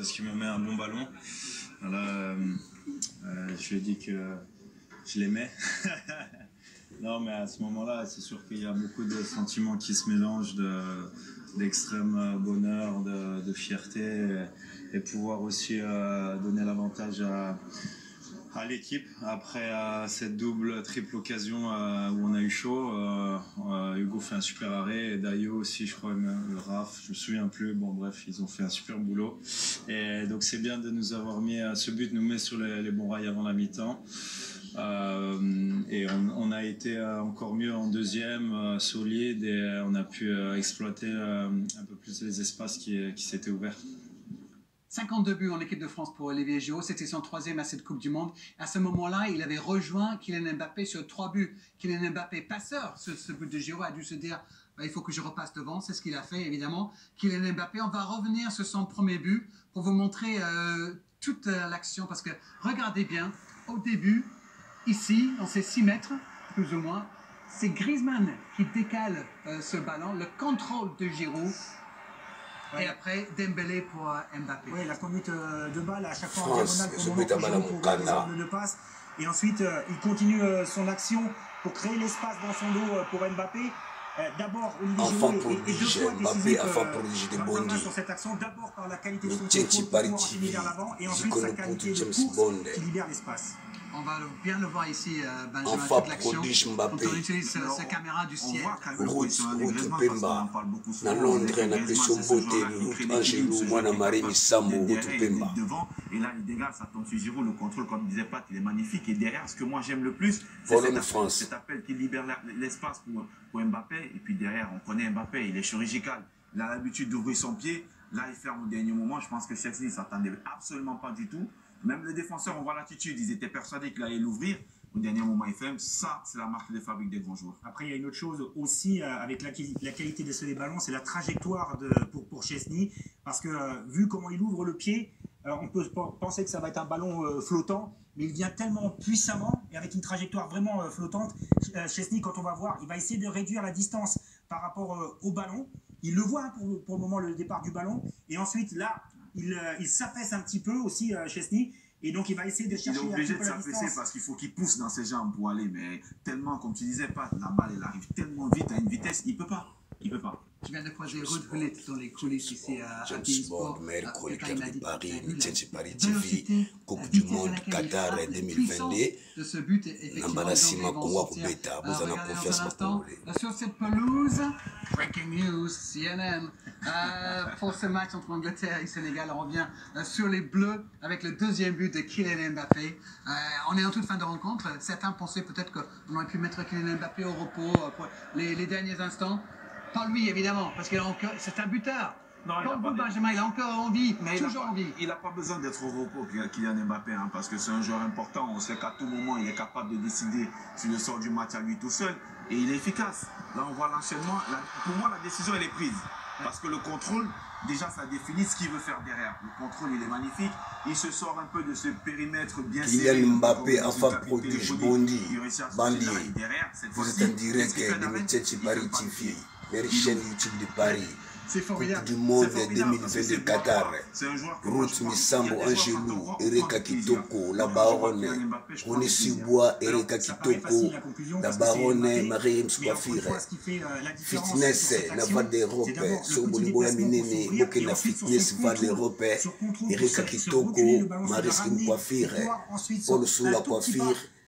parce qu'il me met un bon ballon. Voilà, je lui ai dit que je l'aimais. Non, mais à ce moment-là, c'est sûr qu'il y a beaucoup de sentiments qui se mélangent, d'extrême bonheur, de fierté, et pouvoir aussi donner l'avantage à l'équipe. Après cette triple occasion où on a eu chaud, Hugo fait un super arrêt, et Dayo aussi, je crois, le Raf, je me souviens plus. Bon, bref, ils ont fait un super boulot. Et donc, c'est bien de nous avoir mis ce but, nous met sur les bons rails avant la mi-temps. Et on a été encore mieux en deuxième, solide, et on a pu exploiter un peu plus les espaces qui s'étaient ouverts. 52 buts en équipe de France pour Olivier Giroud, c'était son 3e à cette Coupe du Monde. À ce moment-là, il avait rejoint Kylian Mbappé sur 3 buts. Kylian Mbappé, passeur, ce but de Giroud, a dû se dire il faut que je repasse devant, c'est ce qu'il a fait évidemment. Kylian Mbappé, on va revenir sur son premier but pour vous montrer toute l'action, parce que regardez bien, au début, ici, dans ces 6 mètres, plus ou moins, c'est Griezmann qui décale ce ballon, le contrôle de Giroud. Ouais. Et après, Dembélé pour Mbappé. Oui, la conduite de balle à chaque fois en diagonale pour l'angle de passe. Et ensuite, il continue son action pour créer l'espace dans son dos pour Mbappé. D'abord, Olivier Giroud est 2 fois décisif sur cette action. D'abord par la qualité de son contrôle pour enchaîner vers l'avant. Et ensuite, sa qualité de course qui libère l'espace. On va bien le voir ici, Benjamin, toute l'action. Quand on utilise cette caméra du ciel. Et là, il dégage, ça tombe sur Giroud. Le contrôle, comme disait Pat, il est magnifique. Et derrière, ce que moi j'aime le plus, c'est cet appel qui libère l'espace pour Mbappé. Et puis derrière, on connaît Mbappé, il est chirurgical. Il a l'habitude d'ouvrir son pied. Là, il ferme au dernier moment. Je pense que Chelsea ne s'attendait absolument pas du tout. Même les défenseurs, on voit l'attitude, ils étaient persuadés qu'il allait l'ouvrir. Au dernier moment, il ferme. Ça, c'est la marque de fabrique des grands joueurs. Après, il y a une autre chose aussi avec la qualité des ballons, c'est la trajectoire pour Chesney. Parce que vu comment il ouvre le pied, on peut penser que ça va être un ballon flottant, mais il vient tellement puissamment et avec une trajectoire vraiment flottante. Chesney, quand on va voir, il va essayer de réduire la distance par rapport au ballon. Il le voit pour le moment, le départ du ballon. Et ensuite, là, il s'affaisse un petit peu aussi, Chesney. Et donc, il va essayer de chercher un petit peu la distance. Il est obligé de s'affaisser parce qu'il faut qu'il pousse dans ses jambes pour aller. Mais tellement, comme tu disais, Pat, la balle, elle arrive tellement vite à une vitesse, il ne peut pas. Il ne peut pas. Tu viens de croiser Ruud Gullit dans les coulisses ici à Sport. Mercredi, Club de Paris, Chelsea Paris TV, Coupe du Monde Qatar 2022. N'embarrassima Kongo Kubeta, vous en avez confiance pour sur cette pelouse, breaking news, CNN. Pour ce match entre Angleterre et Sénégal, on revient sur les Bleus avec le 2e but de Kylian Mbappé. On est en toute fin de rencontre. Certains pensaient peut-être qu'on aurait pu mettre Kylian Mbappé au repos pour les derniers instants. Pas lui, évidemment, parce qu'il c'est un buteur. Non, comme vous, Benjamin, il a encore envie, mais toujours envie. Il n'a pas besoin d'être au repos, Kylian Mbappé, hein, parce que c'est un joueur important. On sait qu'à tout moment, il est capable de décider sur le sort du match à lui tout seul. Et il est efficace. Là, on voit l'enchaînement. Pour moi, la décision, elle est prise. Parce que le contrôle, déjà, ça définit ce qu'il veut faire derrière. Le contrôle, il est magnifique. Il se sort un peu de ce périmètre bien serré. Kylian Mbappé, enfin prodige, Bondi, Bandi. Vous êtes en direct de Chelsea Paris TV, les chaînes YouTube de Paris. Coupe du Monde 2022 Qatar. Ruth Misambo, Angelou, Erika Kitoko, la baronne. René Subois, Erika Kitoko, la baronne Marie Mswafire. Fitness, la Val d'Europe. Sobolibo Yaminene, Bokena Fitness, Val d'Europe. Erika Kitoko, Marie Mswafire. Paul Soula Coiffure.